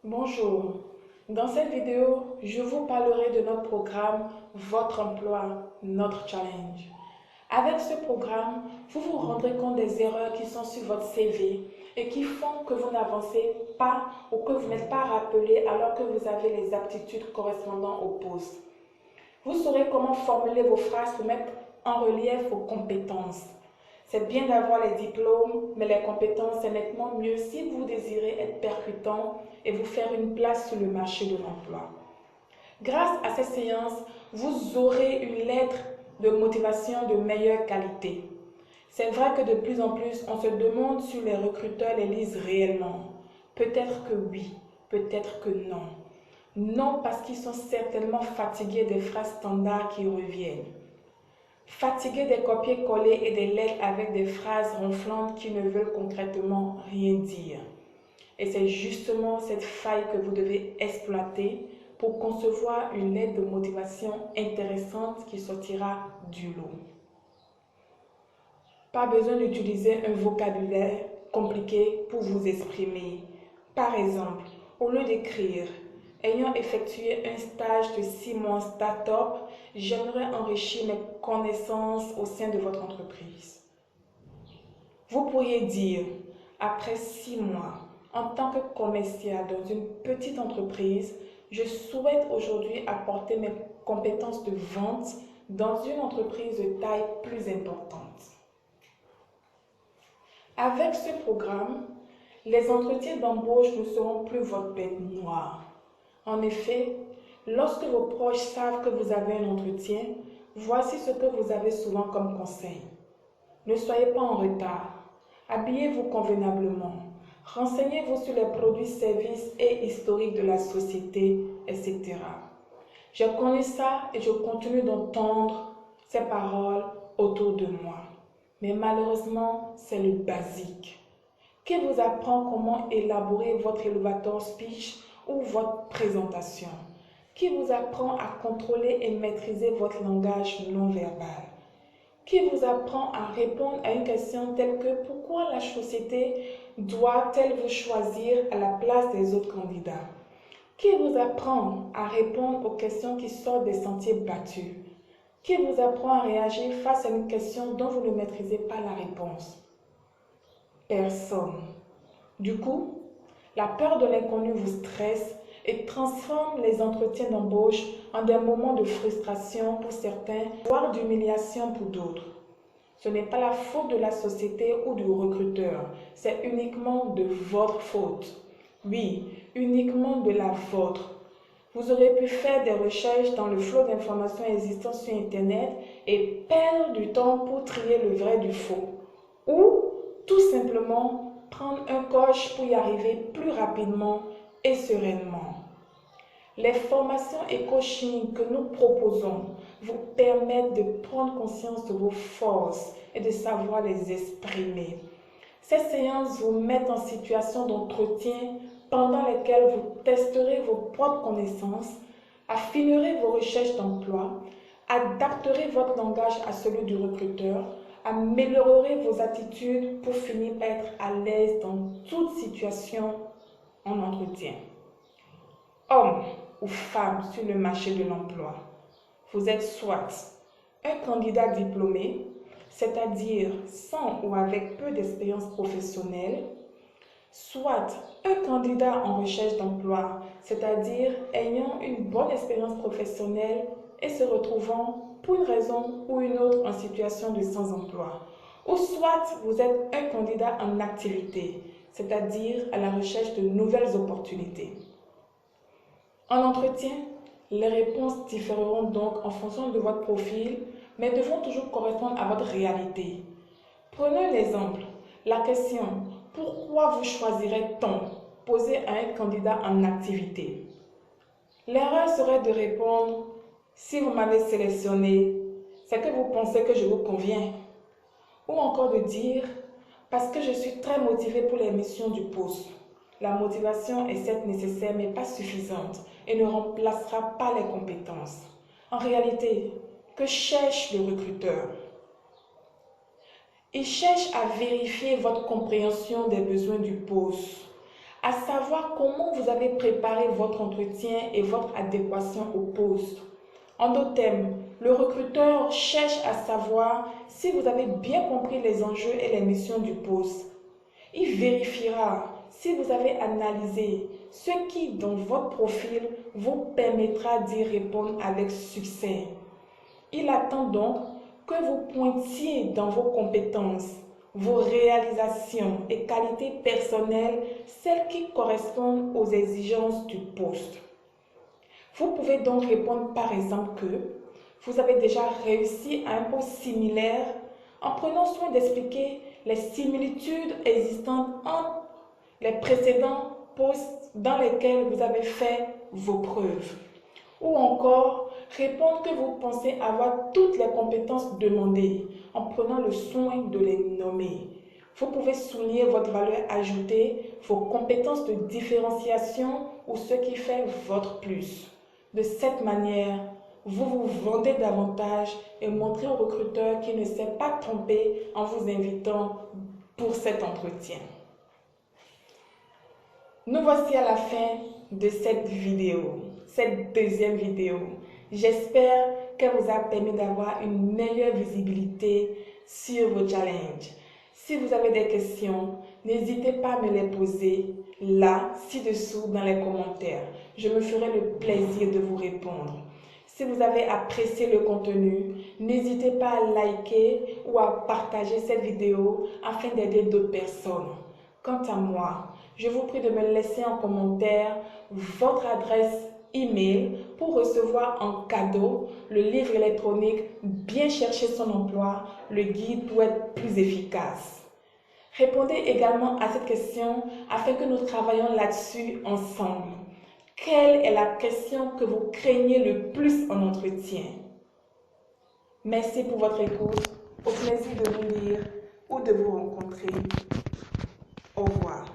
Bonjour, dans cette vidéo, je vous parlerai de notre programme Votre emploi, notre challenge. Avec ce programme, vous vous rendrez compte des erreurs qui sont sur votre CV et qui font que vous n'avancez pas ou que vous n'êtes pas rappelé alors que vous avez les aptitudes correspondant au poste. Vous saurez comment formuler vos phrases pour mettre en relief vos compétences. C'est bien d'avoir les diplômes, mais les compétences, c'est nettement mieux si vous désirez être percutant et vous faire une place sur le marché de l'emploi. Grâce à ces séances, vous aurez une lettre de motivation de meilleure qualité. C'est vrai que de plus en plus, on se demande si les recruteurs les lisent réellement. Peut-être que oui, peut-être que non. Non, parce qu'ils sont certainement fatigués des phrases standards qui reviennent. Fatigués des copier-coller et des lettres avec des phrases ronflantes qui ne veulent concrètement rien dire. Et c'est justement cette faille que vous devez exploiter pour concevoir une lettre de motivation intéressante qui sortira du lot. Pas besoin d'utiliser un vocabulaire compliqué pour vous exprimer. Par exemple, au lieu d'écrire « Ayant effectué un stage de 6 mois en start-up, j'aimerais enrichir mes connaissances au sein de votre entreprise. » Vous pourriez dire « Après 6 mois, en tant que commercial dans une petite entreprise, je souhaite aujourd'hui apporter mes compétences de vente dans une entreprise de taille plus importante. » Avec ce programme, les entretiens d'embauche ne seront plus votre bête noire. En effet, lorsque vos proches savent que vous avez un entretien, voici ce que vous avez souvent comme conseil. Ne soyez pas en retard. Habillez-vous convenablement. Renseignez-vous sur les produits, services et historiques de la société, etc. Je connais ça et je continue d'entendre ces paroles autour de moi. Mais malheureusement, c'est le basique. Qui vous apprend comment élaborer votre elevator speech ou votre présentation? Qui vous apprend à contrôler et maîtriser votre langage non verbal? Qui vous apprend à répondre à une question telle que pourquoi la société doit-elle vous choisir à la place des autres candidats? Qui vous apprend à répondre aux questions qui sortent des sentiers battus? Qui vous apprend à réagir face à une question dont vous ne maîtrisez pas la réponse? Personne. Du coup, la peur de l'inconnu vous stresse et transforme les entretiens d'embauche en des moments de frustration pour certains, voire d'humiliation pour d'autres. Ce n'est pas la faute de la société ou du recruteur, c'est uniquement de votre faute. Oui, uniquement de la vôtre. Vous aurez pu faire des recherches dans le flot d'informations existant sur Internet et perdre du temps pour trier le vrai du faux. Ou tout simplement prendre un coach pour y arriver plus rapidement et sereinement. Les formations et coaching que nous proposons vous permettent de prendre conscience de vos forces et de savoir les exprimer. Ces séances vous mettent en situation d'entretien pendant lesquelles vous testerez vos propres connaissances, affinerez vos recherches d'emploi, adapterez votre langage à celui du recruteur, améliorerez vos attitudes pour finir par être à l'aise dans toute situation en entretien. Homme ou femme sur le marché de l'emploi, vous êtes soit un candidat diplômé, c'est-à-dire sans ou avec peu d'expérience professionnelle, soit un candidat en recherche d'emploi, c'est-à-dire ayant une bonne expérience professionnelle et se retrouvant pour une raison ou une autre en situation de sans-emploi, ou soit vous êtes un candidat en activité, c'est-à-dire à la recherche de nouvelles opportunités. En entretien, les réponses différeront donc en fonction de votre profil, mais devront toujours correspondre à votre réalité. Prenons l'exemple, la question « Pourquoi vous choisirait-on » posée à un candidat en activité. L'erreur serait de répondre « Si vous m'avez sélectionné, c'est que vous pensez que je vous conviens. » Ou encore de dire « Parce que je suis très motivé pour les missions du poste. » La motivation est certes nécessaire mais pas suffisante et ne remplacera pas les compétences. En réalité, que cherche le recruteur? Il cherche à vérifier votre compréhension des besoins du poste, à savoir comment vous avez préparé votre entretien et votre adéquation au poste. En d'autres termes, le recruteur cherche à savoir si vous avez bien compris les enjeux et les missions du poste. Il vérifiera si vous avez analysé ce qui, dans votre profil, vous permettra d'y répondre avec succès. Il attend donc que vous pointiez dans vos compétences, vos réalisations et qualités personnelles, celles qui correspondent aux exigences du poste. Vous pouvez donc répondre par exemple que vous avez déjà réussi à un poste similaire en prenant soin d'expliquer les similitudes existantes entre les précédents postes dans lesquels vous avez fait vos preuves. Ou encore, répondre que vous pensez avoir toutes les compétences demandées en prenant le soin de les nommer. Vous pouvez souligner votre valeur ajoutée, vos compétences de différenciation ou ce qui fait votre plus. De cette manière, vous vous vendez davantage et montrez au recruteur qu'il ne s'est pas trompé en vous invitant pour cet entretien. Nous voici à la fin de cette vidéo, cette deuxième vidéo. J'espère qu'elle vous a permis d'avoir une meilleure visibilité sur vos challenges. Si vous avez des questions, n'hésitez pas à me les poser là, ci-dessous dans les commentaires. Je me ferai le plaisir de vous répondre. Si vous avez apprécié le contenu, n'hésitez pas à liker ou à partager cette vidéo afin d'aider d'autres personnes. Quant à moi, je vous prie de me laisser en commentaire votre adresse email pour recevoir en cadeau le livre électronique Bien chercher son emploi, le guide pour être plus efficace. Répondez également à cette question afin que nous travaillions là-dessus ensemble. Quelle est la question que vous craignez le plus en entretien? Merci pour votre écoute. Au plaisir de vous lire ou de vous rencontrer. Au revoir.